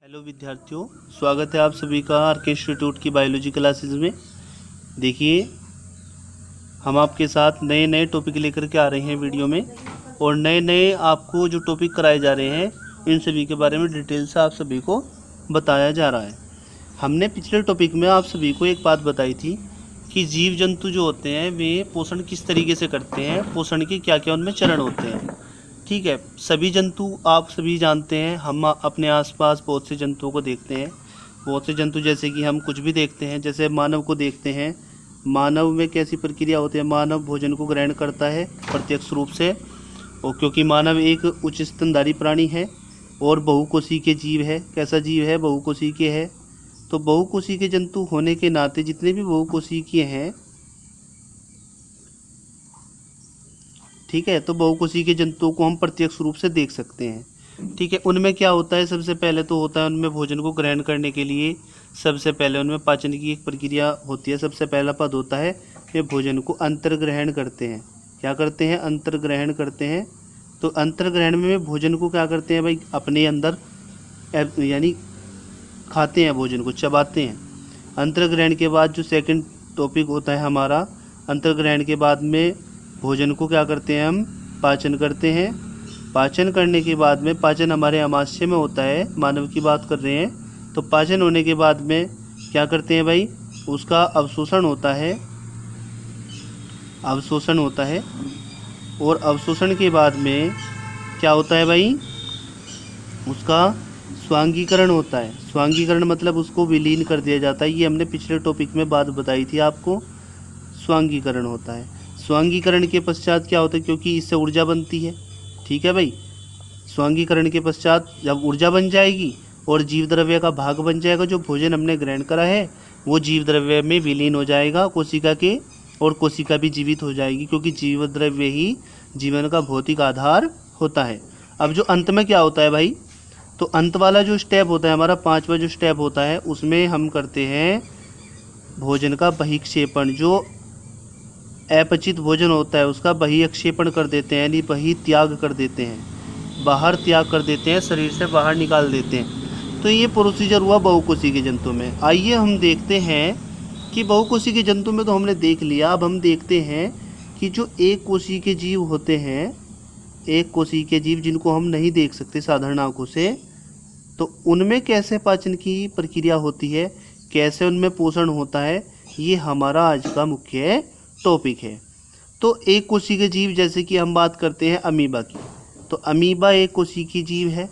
Hello विद्यार्थियों, स्वागत है आप सभी का आर के इंस्टीट्यूट की बायोलॉजी क्लासेस में। देखिए, हम आपके साथ नए नए टॉपिक लेकर के आ रहे हैं वीडियो में, और नए नए आपको जो टॉपिक कराए जा रहे हैं इन सभी के बारे में डिटेल से आप सभी को बताया जा रहा है। हमने पिछले टॉपिक में आप सभी को एक बात बताई थी कि जीव जंतु जो होते हैं वे पोषण किस तरीके से करते हैं, पोषण के क्या क्या उनमें चरण होते हैं। ठीक है, सभी जंतु आप सभी जानते हैं, हम अपने आसपास बहुत से जंतुओं को देखते हैं। बहुत से जंतु जैसे कि हम कुछ भी देखते हैं, जैसे मानव को देखते हैं। मानव में कैसी प्रक्रिया होती है, मानव भोजन को ग्रहण करता है प्रत्यक्ष रूप से, और क्योंकि मानव एक उच्च स्तनधारी प्राणी है और बहुकोशिकीय जीव है। कैसा जीव है? बहुकोशिकीय है। तो बहुकोशिकीय जंतु होने के नाते जितने भी बहुकोशिकीय हैं, ठीक है, तो बहुकोशिकीय जंतुओं को हम प्रत्यक्ष रूप से देख सकते हैं। ठीक है, उनमें क्या होता है? सबसे पहले तो होता है उनमें भोजन को ग्रहण करने के लिए सबसे पहले उनमें पाचन की एक प्रक्रिया होती है। सबसे पहला पद होता है वे भोजन को अंतर्ग्रहण करते हैं। क्या करते हैं? अंतर्ग्रहण करते हैं। तो अंतर्ग्रहण में वे भोजन को क्या करते हैं भाई? अपने अंदर यानी खाते हैं, भोजन को चबाते हैं। अंतर्ग्रहण के बाद जो सेकंड टॉपिक होता है हमारा, अंतर्ग्रहण के बाद में भोजन को क्या करते हैं? हम पाचन करते हैं। पाचन करने के बाद में, पाचन हमारे आमाशय में होता है, मानव की बात कर रहे हैं, तो पाचन होने के बाद में क्या करते हैं भाई? उसका अवशोषण होता है। अवशोषण होता है, और अवशोषण के बाद में क्या होता है भाई? उसका स्वांगीकरण होता है। स्वांगीकरण मतलब उसको विलीन कर दिया जाता है। ये हमने पिछले टॉपिक में बात बताई थी आपको, स्वांगीकरण होता है। स्वांगीकरण के पश्चात क्या होता है? क्योंकि इससे ऊर्जा बनती है। ठीक है भाई, स्वांगीकरण के पश्चात जब ऊर्जा बन जाएगी और जीव द्रव्य का भाग बन जाएगा, जो भोजन हमने ग्रहण करा है वो जीव द्रव्य में विलीन हो जाएगा कोशिका के, और कोशिका भी जीवित हो जाएगी, क्योंकि जीव द्रव्य ही जीवन का भौतिक आधार होता है। अब जो अंत में क्या होता है भाई? तो अंत वाला जो स्टेप होता है हमारा, पांचवा जो स्टेप होता है, उसमें हम करते हैं भोजन का बहिक्षेपण। जो अपचित भोजन होता है उसका बहिक्षेपण कर देते हैं, यानी बहि त्याग कर देते हैं, बाहर त्याग कर देते हैं, शरीर से बाहर निकाल देते हैं। तो ये प्रोसीजर हुआ बहुकोशिकीय जंतु में। आइए हम देखते हैं कि बहुकोशिकीय जंतु में तो हमने देख लिया। अब हम देखते हैं कि जो एक कोशिकीय जीव होते हैं, एक कोशिकीय जीव जिनको हम नहीं देख सकते साधारण आंखों से, तो उनमें कैसे पाचन की प्रक्रिया होती है, कैसे उनमें पोषण होता है, ये हमारा आज का मुख्य टॉपिक है। तो एक कोशिकीय जीव, जैसे कि हम बात करते हैं अमीबा की, तो अमीबा एक कोशिकीय जीव है।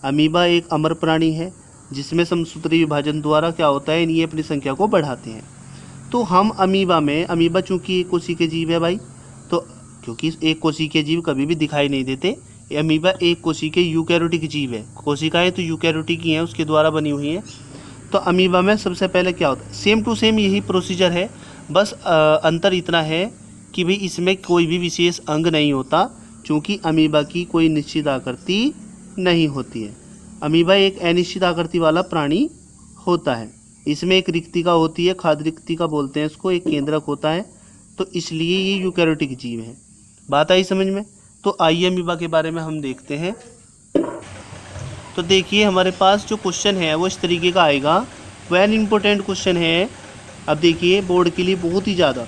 अमीबा एक अमर प्राणी है जिसमें समसूत्री विभाजन द्वारा क्या होता है, ये अपनी संख्या को बढ़ाते हैं। तो हम अमीबा में, अमीबा चूंकि एक कोशिकीय जीव है भाई, तो क्योंकि एक कोशिकीय जीव कभी भी दिखाई नहीं देते, अमीबा एक कोशिकीय यूकैरियोटिक जीव है। कोशिकाएं तो यूकैरियोटिक ही हैं, उसके द्वारा बनी हुई हैं। तो अमीबा में सबसे पहले क्या होता है? सेम टू सेम यही प्रोसीजर है, बस अंतर इतना है कि भाई इसमें कोई भी विशेष अंग नहीं होता, क्योंकि अमीबा की कोई निश्चित आकृति नहीं होती है। अमीबा एक अनिश्चित आकृति वाला प्राणी होता है। इसमें एक रिक्तिका होती है, खाद्य रिक्तिका बोलते हैं इसको, एक केंद्रक होता है, तो इसलिए ये यूकैरियोटिक जीव है। बात आई समझ में? तो आइए अमीबा के बारे में हम देखते हैं। तो देखिए, हमारे पास जो क्वेश्चन है वो इस तरीके का आएगा, वेरी इंपॉर्टेंट क्वेश्चन है। अब देखिए, बोर्ड के लिए बहुत ही ज़्यादा,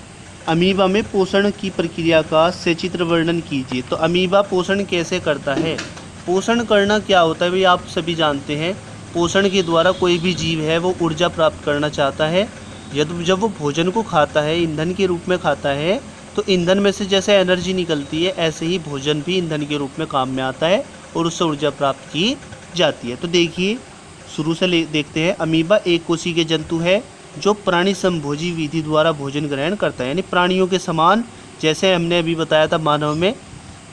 अमीबा में पोषण की प्रक्रिया का सचित्र वर्णन कीजिए। तो अमीबा पोषण कैसे करता है? पोषण करना क्या होता है भाई? आप सभी जानते हैं, पोषण के द्वारा कोई भी जीव है वो ऊर्जा प्राप्त करना चाहता है। जब वो भोजन को खाता है, ईंधन के रूप में खाता है, तो ईंधन में से जैसे एनर्जी निकलती है, ऐसे ही भोजन भी ईंधन के रूप में काम में आता है और उससे ऊर्जा प्राप्त की जाती है। तो देखिए, शुरू से देखते हैं। अमीबा एक कोशिकीय जंतु है जो प्राणी संभोजी विधि द्वारा भोजन ग्रहण करता है, यानी प्राणियों के समान। जैसे हमने अभी बताया था मानव में,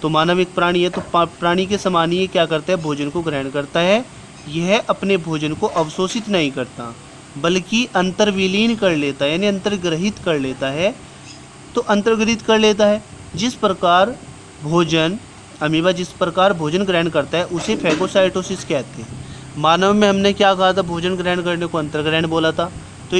तो मानव एक प्राणी है, तो प्राणी के समान ही क्या करता है? भोजन को ग्रहण करता है। यह अपने भोजन को अवशोषित नहीं करता, बल्कि अंतर्विलीन कर लेता है, यानी अंतर्ग्रहित कर लेता है। तो अंतर्ग्रहित कर लेता है। जिस प्रकार भोजन, अमीबा जिस प्रकार भोजन ग्रहण करता है उसे फैगोसाइटोसिस कहते हैं। मानव में हमने क्या कहा था? भोजन ग्रहण करने को अंतर्ग्रहण बोला था। तो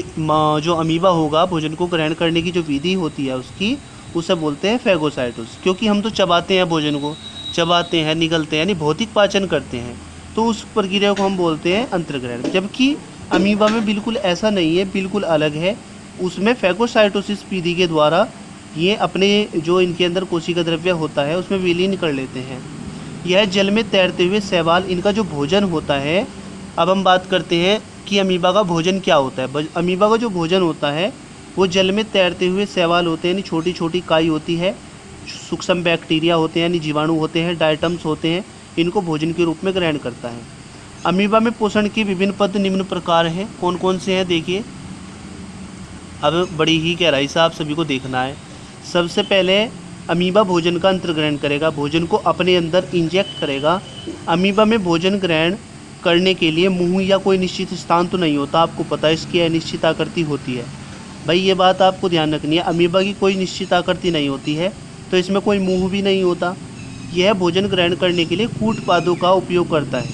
जो अमीबा होगा, भोजन को ग्रहण करने की जो विधि होती है उसकी, उसे बोलते हैं फैगोसाइटोसिस। क्योंकि हम तो चबाते हैं, भोजन को चबाते हैं, निगलते हैं, यानी भौतिक पाचन करते हैं। तो उस प्रक्रिया को हम बोलते हैं अंतर्ग्रहण। जबकि अमीबा में बिल्कुल ऐसा नहीं है, बिल्कुल अलग है। उसमें फैगोसाइटोसिस विधि के द्वारा ये अपने जो इनके अंदर कोशिका द्रव्य होता है उसमें विलीन कर लेते हैं। यह जल में तैरते हुए शैवाल इनका जो भोजन होता है। अब हम बात करते हैं कि अमीबा का भोजन क्या होता है। अमीबा का जो भोजन होता है वो जल में तैरते हुए शैवाल होते हैं, यानी छोटी छोटी काई होती है, सूक्ष्म बैक्टीरिया होते हैं यानी जीवाणु होते हैं, डायटम्स होते हैं, इनको भोजन के रूप में ग्रहण करता है। अमीबा में पोषण के विभिन्न पद निम्न प्रकार हैं। कौन कौन से हैं देखिए, अब बड़ी ही गहराई से आप सभी को देखना है। सबसे पहले अमीबा भोजन का अंतर्ग्रहण करेगा, भोजन को अपने अंदर इंजेक्ट करेगा। अमीबा में भोजन ग्रहण करने के लिए मुंह या कोई निश्चित स्थान तो नहीं होता, आपको पता है इसकी अनिश्चित आकृति होती है। भाई ये बात आपको ध्यान रखनी है, अमीबा की कोई निश्चित आकृति नहीं होती है, तो इसमें कोई मुंह भी नहीं होता। यह भोजन ग्रहण करने के लिए कूटपादों का उपयोग करता है,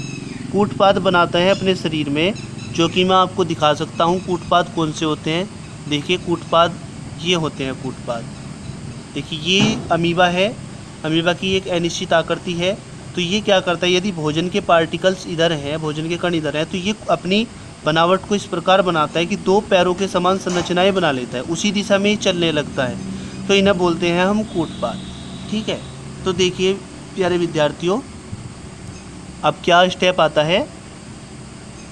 कूटपाद बनाता है अपने शरीर में, जो कि मैं आपको दिखा सकता हूँ। कूटपाद कौन से होते हैं देखिए, कूटपाद ये होते हैं। कूटपाद देखिए, ये अमीबा है, अमीबा की एक अनिश्चित आकृति है। तो ये क्या करता है, यदि भोजन के पार्टिकल्स इधर हैं, भोजन के कण इधर हैं, तो ये अपनी बनावट को इस प्रकार बनाता है कि दो पैरों के समान संरचनाएं बना लेता है, उसी दिशा में ही चलने लगता है। तो इन्हें बोलते हैं हम कूटपाद। ठीक है, तो देखिए प्यारे विद्यार्थियों, अब क्या स्टेप आता है।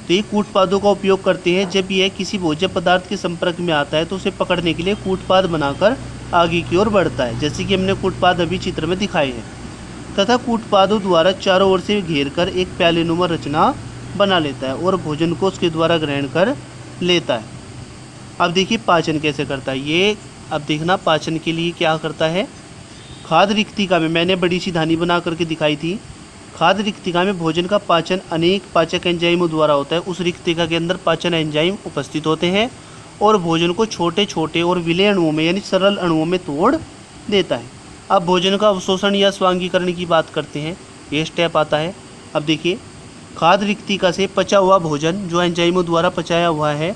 तो ये कूटपादों का उपयोग करते हैं जब यह किसी भोज्य पदार्थ के संपर्क में आता है तो उसे पकड़ने के लिए कूटपाद बनाकर आगे की ओर बढ़ता है, जैसे कि हमने कूटपाद अभी चित्र में दिखाए हैं। तथा कूटपादों द्वारा चारों ओर से घेर कर एक प्यालेनुमा रचना बना लेता है और भोजन को उसके द्वारा ग्रहण कर लेता है। अब देखिए पाचन कैसे करता है ये। अब देखना पाचन के लिए क्या करता है। खाद्य रिक्तिका में मैंने बड़ी सी धानी बना करके दिखाई थी। खाद्य रिक्तिका में भोजन का पाचन अनेक पाचक एंजाइमों द्वारा होता है। उस रिक्तिका के अंदर पाचन एंजाइम उपस्थित होते हैं और भोजन को छोटे छोटे और विलेय अणुओं में यानी सरल अणुओं में तोड़ देता है। अब भोजन का अवशोषण या स्वांगीकरण की बात करते हैं, ये स्टेप आता है। अब देखिए, खाद्य रिक्तिका से पचा हुआ भोजन जो एंजाइमों द्वारा पचाया हुआ है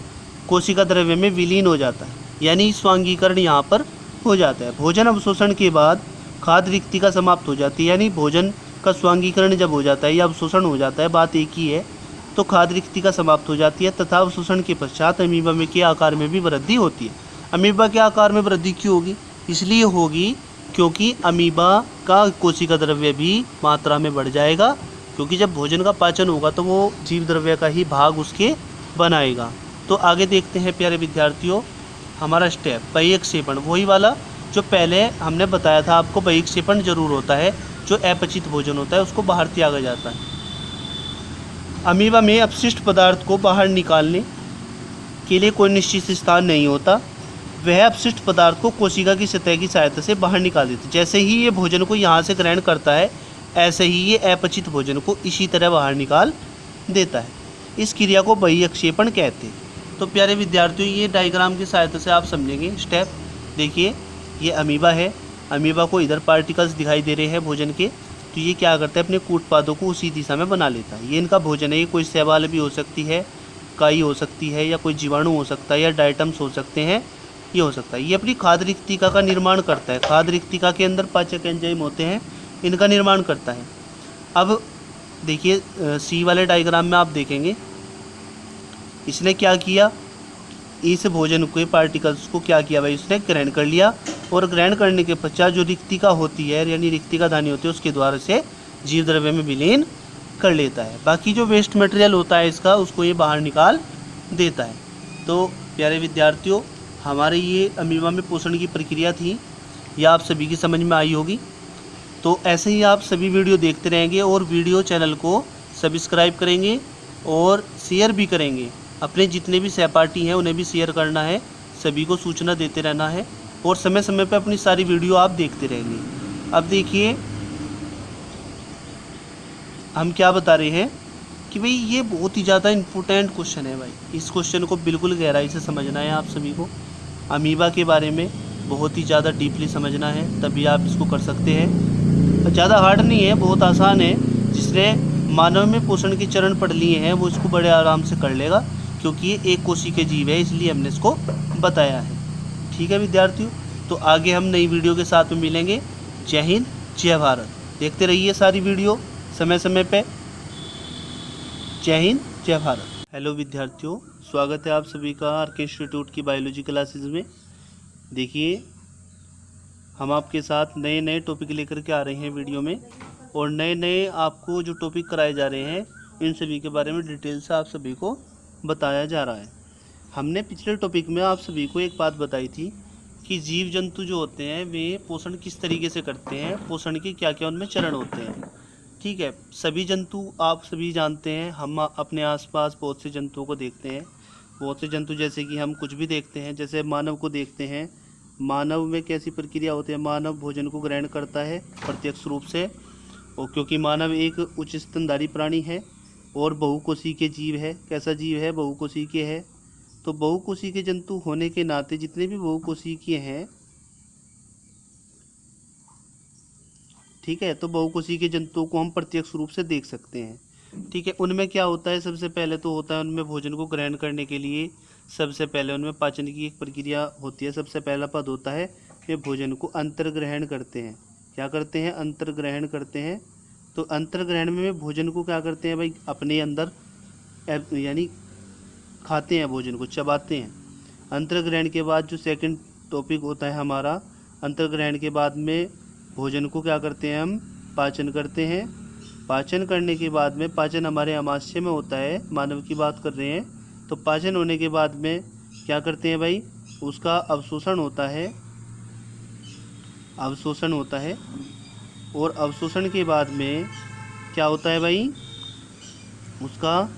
कोशिका द्रव्य में विलीन हो जाता है, यानी स्वांगीकरण यहाँ पर हो जाता है। भोजन अवशोषण के बाद खाद्य रिक्तिका समाप्त हो जाती है, यानी भोजन का स्वांगीकरण जब हो जाता है या अवशोषण हो जाता है, बात एक ही है, तो खाद्य रिक्तिका समाप्त हो जाती है तथा अवशोषण के पश्चात अमीबा में के आकार में भी वृद्धि होती है। अमीबा के आकार में वृद्धि क्यों होगी, इसलिए होगी क्योंकि अमीबा का कोशिका द्रव्य भी मात्रा में बढ़ जाएगा, क्योंकि जब भोजन का पाचन होगा तो वो जीव द्रव्य का ही भाग उसके बनाएगा। तो आगे देखते हैं प्यारे विद्यार्थियों, हमारा स्टेप बहिक्षेपण, वही वाला जो पहले हमने बताया था आपको। बहिक्षेपण जरूर होता है, जो अपचित भोजन होता है उसको बाहर त्यागा जाता है। अमीबा में अपशिष्ट पदार्थ को बाहर निकालने के लिए कोई निश्चित स्थान नहीं होता, वह अपशिष्ट पदार्थ को कोशिका की सतह की सहायता से बाहर निकाल देते हैं। जैसे ही ये भोजन को यहाँ से ग्रहण करता है, ऐसे ही ये अपचित भोजन को इसी तरह बाहर निकाल देता है। इस क्रिया को बहिक्षेपण कहते हैं। तो प्यारे विद्यार्थियों, ये डायग्राम की सहायता से आप समझेंगे स्टेप। देखिए, ये अमीबा है, अमीबा को इधर पार्टिकल्स दिखाई दे रहे हैं भोजन के, तो ये क्या करता है, अपने कूटपादों को उसी दिशा में बना लेता है। ये इनका भोजन है। ये कोई शैवाल भी हो सकती है, काई हो सकती है, या कोई जीवाणु हो सकता है, या डायटम्स हो सकते हैं, ये हो सकता है। ये अपनी खाद्य रिक्तिका का निर्माण करता है। खाद्य रिक्तिका के अंदर पाचक एंजाइम होते हैं, इनका निर्माण करता है। अब देखिए सी वाले डायग्राम में आप देखेंगे, इसने क्या किया, इस भोजन के पार्टिकल्स को क्या किया भाई, उसने ग्रहण कर लिया और ग्रहण करने के पश्चात जो रिक्तिका होती है यानी रिक्तिका धानी होती है उसके द्वारा से जीव द्रव्य में विलीन कर लेता है। बाकी जो वेस्ट मटेरियल होता है इसका, उसको ये बाहर निकाल देता है। तो प्यारे विद्यार्थियों, हमारे ये अमीबा में पोषण की प्रक्रिया थी, यह आप सभी की समझ में आई होगी। तो ऐसे ही आप सभी वीडियो देखते रहेंगे और वीडियो चैनल को सब्सक्राइब करेंगे और शेयर भी करेंगे। अपने जितने भी सहपाठी हैं उन्हें भी शेयर करना है, सभी को सूचना देते रहना है और समय समय पर अपनी सारी वीडियो आप देखते रहेंगे। अब देखिए हम क्या बता रहे हैं कि भाई ये बहुत ही ज़्यादा इम्पोर्टेंट क्वेश्चन है भाई, इस क्वेश्चन को बिल्कुल गहराई से समझना है आप सभी को। अमीबा के बारे में बहुत ही ज़्यादा डीपली समझना है, तभी आप इसको कर सकते हैं। ज़्यादा हार्ड नहीं है, बहुत आसान है। जिसने मानव में पोषण के चरण पढ़ लिए हैं वो इसको बड़े आराम से कर लेगा, क्योंकि ये एक कोशिका के जीव है, इसलिए हमने इसको बताया है। ठीक है विद्यार्थियों, तो आगे हम नई वीडियो के साथ में मिलेंगे। जय हिंद, जय भारत। देखते रहिए सारी वीडियो समय समय पे। जय हिंद, जय भारत। हेलो विद्यार्थियों, स्वागत है आप सभी का आर के इंस्टीट्यूट की बायोलॉजी क्लासेस में। देखिए, हम आपके साथ नए नए टॉपिक लेकर के आ रहे हैं वीडियो में, और नए नए आपको जो टॉपिक कराए जा रहे हैं इन सभी के बारे में डिटेल से आप सभी को बताया जा रहा है। हमने पिछले टॉपिक में आप सभी को एक बात बताई थी कि जीव जंतु जो होते हैं वे पोषण किस तरीके से करते हैं, पोषण के क्या क्या उनमें चरण होते हैं। ठीक है, सभी जंतु आप सभी जानते हैं, हम अपने आसपास बहुत से जंतुओं को देखते हैं। बहुत से जंतु जैसे कि हम कुछ भी देखते हैं, जैसे मानव को देखते हैं। मानव में कैसी प्रक्रिया होती है, मानव भोजन को ग्रहण करता है प्रत्यक्ष रूप से, और क्योंकि मानव एक उच्च स्तनधारी प्राणी है और बहुकोशिकीय जीव है। कैसा जीव है? बहुकोशिकीय है। तो बहुकोशिकीय जंतु होने के नाते जितने भी बहुकोशिकीय हैं, ठीक है, तो बहुकोशिकीय जंतुओं को हम प्रत्यक्ष रूप से देख सकते हैं। ठीक है, उनमें क्या होता है? सबसे पहले तो होता है उनमें भोजन को ग्रहण करने के लिए सबसे पहले उनमें पाचन की एक प्रक्रिया होती है। सबसे पहला पद होता है वे भोजन को अंतर्ग्रहण करते हैं। क्या करते हैं? अंतर्ग्रहण करते हैं। तो अंतर्ग्रहण में वे भोजन को क्या करते हैं भाई? अपने अंदर यानी खाते हैं, भोजन को चबाते हैं। अंतर्ग्रहण के बाद जो सेकंड टॉपिक होता है हमारा, अंतर्ग्रहण के बाद में भोजन को क्या करते हैं? हम पाचन करते हैं। पाचन करने के बाद में, पाचन हमारे आमाशय में होता है, मानव की बात कर रहे हैं, तो पाचन होने के बाद में क्या करते हैं भाई? उसका अवशोषण होता है, अवशोषण होता है। और अवशोषण के बाद में क्या होता है भाई? उसका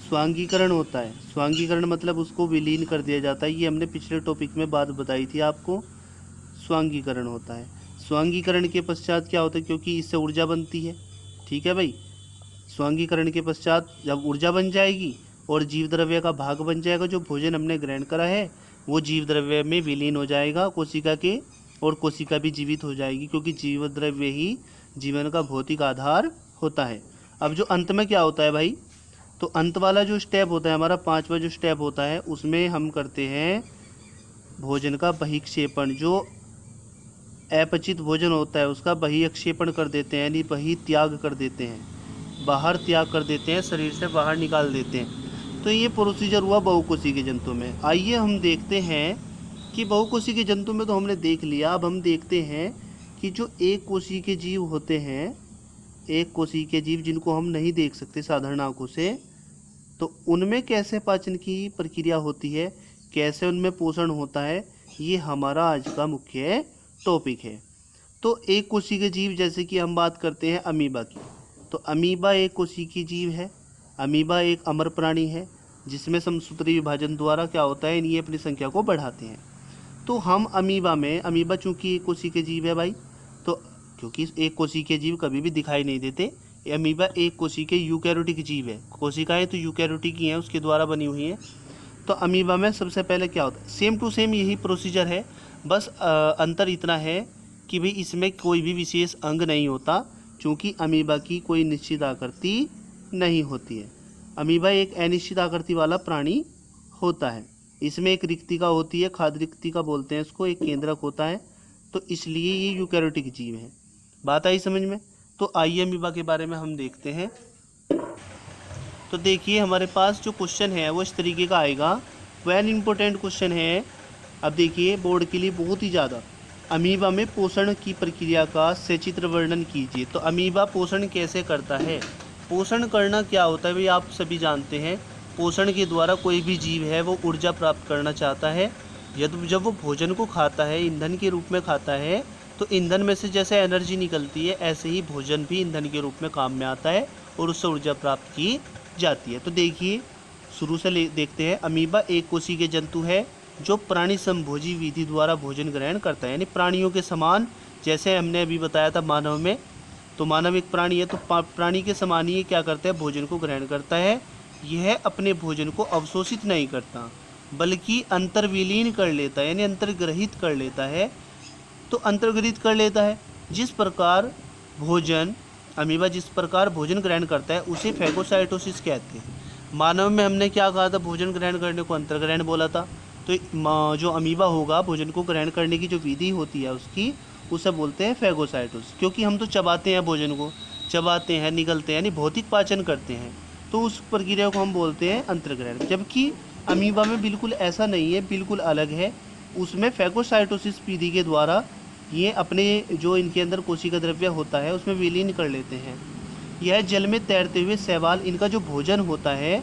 स्वांगीकरण होता है। स्वांगीकरण मतलब उसको विलीन कर दिया जाता है। ये हमने पिछले टॉपिक में बात बताई थी आपको, स्वांगीकरण होता है। स्वांगीकरण के पश्चात क्या होता है? क्योंकि इससे ऊर्जा बनती है, ठीक है भाई। स्वांगीकरण के पश्चात जब ऊर्जा बन जाएगी और जीव द्रव्य का भाग बन जाएगा, जो भोजन हमने ग्रहण करा है वो जीव द्रव्य में विलीन हो जाएगा कोशिका के, और कोशिका भी जीवित हो जाएगी, क्योंकि जीव द्रव्य ही जीवन का भौतिक आधार होता है। अब जो अंत में क्या होता है भाई? तो अंत वाला जो स्टेप होता है हमारा, पांचवा जो स्टेप होता है, उसमें हम करते हैं भोजन का बहिक्षेपण। जो अपचित भोजन होता है उसका बहिक्षेपण कर देते हैं, यानी बहि त्याग कर देते हैं, बाहर त्याग कर देते हैं, शरीर से बाहर निकाल देते हैं। तो ये प्रोसीजर हुआ बहुकोशिकीय जंतु में। आइए हम देखते हैं कि बहुकोशिकीय जंतु में तो हमने देख लिया, अब हम देखते हैं कि जो एक कोशिकीय जीव होते हैं, एक कोशिकीय जीव जिनको हम नहीं देख सकते साधारण आंखों से, तो उनमें कैसे पाचन की प्रक्रिया होती है, कैसे उनमें पोषण होता है, ये हमारा आज का मुख्य टॉपिक है। तो एक कोशिकीय जीव, जैसे कि हम बात करते हैं अमीबा की, तो अमीबा एक कोशिकीय जीव है। अमीबा एक अमर प्राणी है जिसमें समसूत्री विभाजन द्वारा क्या होता है, ये अपनी संख्या को बढ़ाते हैं। तो हम अमीबा में, अमीबा चूंकि एक कोशिकीय जीव है भाई, तो क्योंकि एक कोशिकीय जीव कभी भी दिखाई नहीं देते, अमीबा एक कोशिकीय यूकैरियोटिक जीव है। कोशिकाएं तो यूकैरियोटिक ही हैं, उसके द्वारा बनी हुई हैं। तो अमीबा में सबसे पहले क्या होता है? सेम टू सेम यही प्रोसीजर है, बस अंतर इतना है कि भाई इसमें कोई भी विशेष अंग नहीं होता, क्योंकि अमीबा की कोई निश्चित आकृति नहीं होती है। अमीबा एक अनिश्चित आकृति वाला प्राणी होता है। इसमें एक रिक्तिका होती है, खाद्य रिक्तिका बोलते हैं इसको, एक केंद्रक होता है, तो इसलिए ये यूकैरियोटिक जीव है। बात आई समझ में? तो आइए अमीबा के बारे में हम देखते हैं। तो देखिए, हमारे पास जो क्वेश्चन है वो इस तरीके का आएगा, वेरी इंपॉर्टेंट क्वेश्चन है। अब देखिए, बोर्ड के लिए बहुत ही ज़्यादा, अमीबा में पोषण की प्रक्रिया का सचित्र वर्णन कीजिए। तो अमीबा पोषण कैसे करता है? पोषण करना क्या होता है भाई? आप सभी जानते हैं, पोषण के द्वारा कोई भी जीव है वो ऊर्जा प्राप्त करना चाहता है। यदि जब वो भोजन को खाता है, ईंधन के रूप में खाता है, तो ईंधन में से जैसे एनर्जी निकलती है, ऐसे ही भोजन भी ईंधन के रूप में काम में आता है और उससे ऊर्जा प्राप्त की जाती है। तो देखिए, शुरू से देखते हैं। अमीबा एक कोशिकीय जंतु है जो प्राणी संभोजी विधि द्वारा भोजन ग्रहण करता है, यानी प्राणियों के समान। जैसे हमने अभी बताया था मानव में, तो मानव एक प्राणी है, तो प्राणी के समान ही क्या करता है? भोजन को ग्रहण करता है। यह अपने भोजन को अवशोषित नहीं करता, बल्कि अंतर्विलीन कर लेता है, यानी अंतर्ग्रहित कर लेता है। तो अंतर्ग्रहित कर लेता है। जिस प्रकार भोजन, अमीबा जिस प्रकार भोजन ग्रहण करता है उसे फैगोसाइटोसिस कहते हैं। मानव में हमने क्या कहा था? भोजन ग्रहण करने को अंतर्ग्रहण बोला था। तो जो अमीबा होगा, भोजन को ग्रहण करने की जो विधि होती है उसकी, उसे बोलते हैं फैगोसाइटोसिस। क्योंकि हम तो चबाते हैं, भोजन को चबाते हैं, निगलते हैं, यानी भौतिक पाचन करते हैं। तो उस प्रक्रिया को हम बोलते हैं अंतर्ग्रहण। जबकि अमीबा में बिल्कुल ऐसा नहीं है, बिल्कुल अलग है। उसमें फैगोसाइटोसिस विधि के द्वारा ये अपने जो इनके अंदर कोशिका द्रव्य होता है उसमें विलीन कर लेते हैं। यह जल में तैरते हुए शैवाल इनका जो भोजन होता है।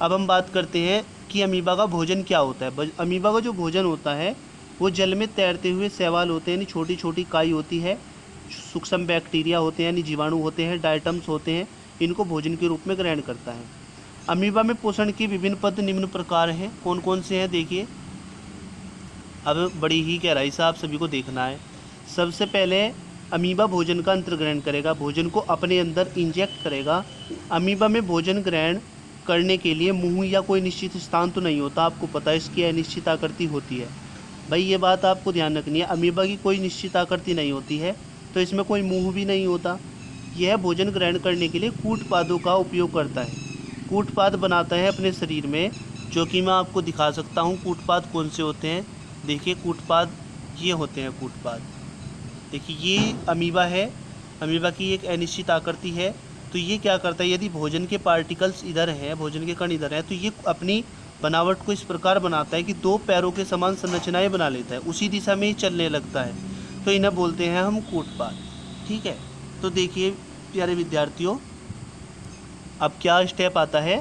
अब हम बात करते हैं कि अमीबा का भोजन क्या होता है। अमीबा का जो भोजन होता है वो जल में तैरते हुए शैवाल होते हैं, यानी छोटी छोटी काई होती है, सूक्ष्म बैक्टीरिया होते हैं यानी जीवाणु होते हैं, डायटम्स होते हैं, इनको भोजन के रूप में ग्रहण करता है। अमीबा में पोषण के विभिन्न पद निम्न प्रकार हैं। कौन कौन से हैं देखिए, अब बड़ी ही गहराई से आप सभी को देखना है। सबसे पहले अमीबा भोजन का अंतर्ग्रहण करेगा, भोजन को अपने अंदर इंजेक्ट करेगा। अमीबा में भोजन ग्रहण करने के लिए मुंह या कोई निश्चित स्थान तो नहीं होता, आपको पता है इसकी अनिश्चित आकृति होती है। भाई ये बात आपको ध्यान रखनी है, अमीबा की कोई निश्चित आकृति नहीं होती है, तो इसमें कोई मुंह भी नहीं होता। यह भोजन ग्रहण करने के लिए कूटपादों का उपयोग करता है, कूटपाद बनाता है अपने शरीर में, जो कि मैं आपको दिखा सकता हूँ। कूटपाद कौन से होते हैं देखिए, कूटपाद ये होते हैं। कूटपाद देखिए, ये अमीबा है, अमीबा की एक अनिश्चित आकृति है। तो ये क्या करता है, यदि भोजन के पार्टिकल्स इधर हैं, भोजन के कण इधर हैं, तो ये अपनी बनावट को इस प्रकार बनाता है कि दो पैरों के समान संरचनाएं बना लेता है, उसी दिशा में ही चलने लगता है। तो इन्हें बोलते हैं हम कूटपाद। ठीक है, तो देखिए प्यारे विद्यार्थियों, अब क्या स्टेप आता है।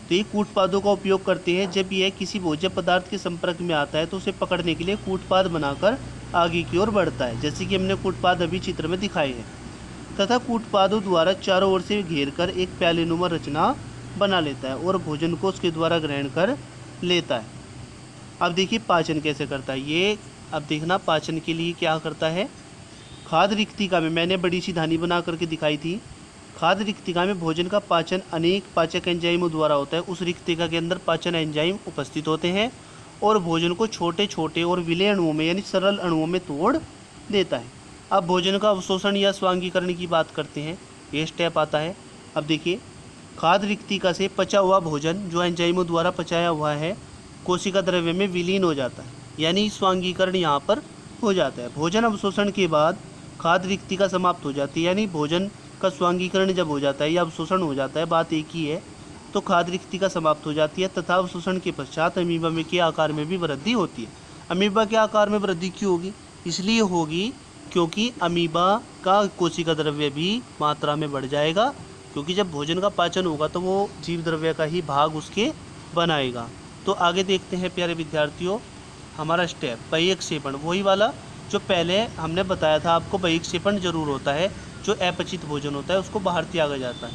तो ये कूटपादों का उपयोग करते हैं जब यह किसी भोज्य पदार्थ के संपर्क में आता है तो उसे पकड़ने के लिए कूटपाद बनाकर आगे की ओर बढ़ता है, जैसे कि हमने कूटपाद अभी चित्र में दिखाए हैं। तथा कूटपादों द्वारा चारों ओर से घेर कर एक प्यालेनुमा रचना बना लेता है और भोजन को उसके द्वारा ग्रहण कर लेता है। अब देखिए पाचन कैसे करता है ये। अब देखना पाचन के लिए क्या करता है। खाद्य रिक्तिका में मैंने बड़ी सी धानी बना करके दिखाई थी। खाद्य रिक्तिका में भोजन का पाचन अनेक पाचक एंजाइमों द्वारा होता है। उस रिक्तिका के अंदर पाचन एंजाइम उपस्थित होते हैं और भोजन को छोटे छोटे और विलेय अणुओं में यानी सरल अणुओं में तोड़ देता है। अब भोजन का अवशोषण या स्वांगीकरण की बात करते हैं, ये स्टेप आता है। अब देखिए, खाद्य रिक्तिका से पचा हुआ भोजन जो एंजाइमों द्वारा पचाया हुआ है कोशिका द्रव्य में विलीन हो जाता है, यानी स्वांगीकरण यहाँ पर हो जाता है। भोजन अवशोषण के बाद खाद्य रिक्तिका समाप्त हो जाती है, यानी भोजन का स्वांगीकरण जब हो जाता है या अवशोषण हो जाता है, बात एक ही है, तो खाद्य रिक्तिका समाप्त हो जाती है तथा अवशोषण के पश्चात अमीबा में के आकार में भी वृद्धि होती है। अमीबा के आकार में वृद्धि क्यों होगी, इसलिए होगी क्योंकि अमीबा का कोशिका द्रव्य भी मात्रा में बढ़ जाएगा, क्योंकि जब भोजन का पाचन होगा तो वो जीव द्रव्य का ही भाग उसके बनाएगा। तो आगे देखते हैं प्यारे विद्यार्थियों, हमारा स्टेप बहिक्षेपण, वही वाला जो पहले हमने बताया था आपको। बहिक्षेपण जरूर होता है, जो अपचित भोजन होता है उसको बाहर त्यागा जाता है।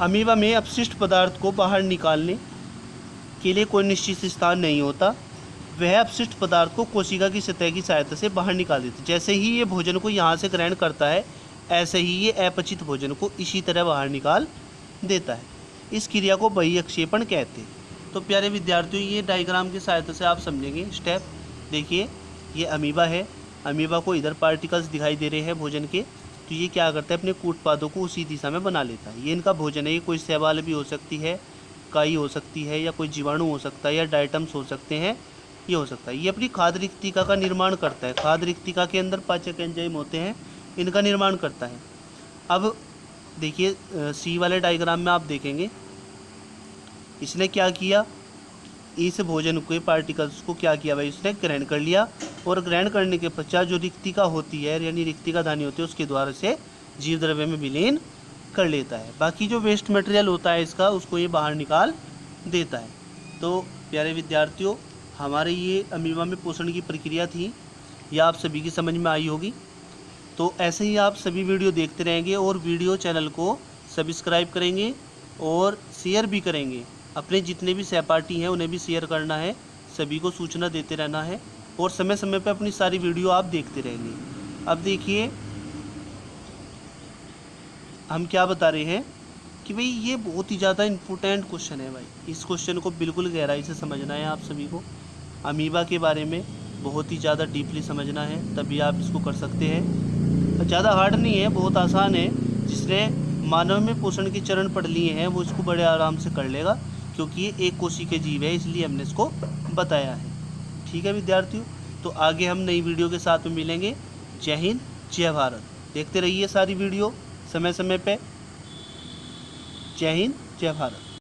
अमीबा में अपशिष्ट पदार्थ को बाहर निकालने के लिए कोई निश्चित स्थान नहीं होता, वह अपशिष्ट पदार्थ को कोशिका की सतह की सहायता से बाहर निकाल देते। जैसे ही ये भोजन को यहाँ से ग्रहण करता है, ऐसे ही ये अपचित भोजन को इसी तरह बाहर निकाल देता है। इस क्रिया को बहिक्षेपण कहते हैं। तो प्यारे विद्यार्थियों, ये डायग्राम की सहायता से आप समझेंगे स्टेप। देखिए, ये अमीबा है, अमीबा को इधर पार्टिकल्स दिखाई दे रहे हैं भोजन के, तो ये क्या करता है, अपने कूटपादों को उसी दिशा में बना लेता है। ये इनका भोजन है। ये कोई शैवाल भी हो सकती है, काई हो सकती है, या कोई जीवाणु हो सकता है, या डायटम्स हो सकते हैं, ये हो सकता है। ये अपनी खाद्य रिक्तिका का निर्माण करता है। खाद्य रिक्तिका के अंदर पाचक एंजाइम होते हैं, इनका निर्माण करता है। अब देखिए सी वाले डायग्राम में आप देखेंगे, इसने क्या किया, इस भोजन के पार्टिकल्स को क्या किया भाई, इसने ग्रहण कर लिया और ग्रहण करने के पश्चात जो रिक्तिका होती है यानी रिक्तिका धानी होती है उसके द्वारा से जीव द्रव्य में विलीन कर लेता है। बाकी जो वेस्ट मटेरियल होता है इसका, उसको ये बाहर निकाल देता है। तो प्यारे विद्यार्थियों, हमारे ये अमीबा में पोषण की प्रक्रिया थी, यह आप सभी की समझ में आई होगी। तो ऐसे ही आप सभी वीडियो देखते रहेंगे और वीडियो चैनल को सब्सक्राइब करेंगे और शेयर भी करेंगे। अपने जितने भी सहपाठी हैं उन्हें भी शेयर करना है, सभी को सूचना देते रहना है और समय समय पर अपनी सारी वीडियो आप देखते रहेंगे। अब देखिए हम क्या बता रहे हैं कि भाई ये बहुत ही ज़्यादा इम्पोर्टेंट क्वेश्चन है भाई, इस क्वेश्चन को बिल्कुल गहराई से समझना है आप सभी को। अमीबा के बारे में बहुत ही ज़्यादा डीपली समझना है, तभी आप इसको कर सकते हैं। ज़्यादा हार्ड नहीं है, बहुत आसान है। जिसने मानव में पोषण के चरण पढ़ लिए हैं वो इसको बड़े आराम से कर लेगा, क्योंकि ये एक कोशिकीय जीव है, इसलिए हमने इसको बताया है। ठीक है विद्यार्थियों, तो आगे हम नई वीडियो के साथ में मिलेंगे। जय हिंद, जय भारत। देखते रहिए सारी वीडियो समय समय पे। जय हिंद, जय भारत।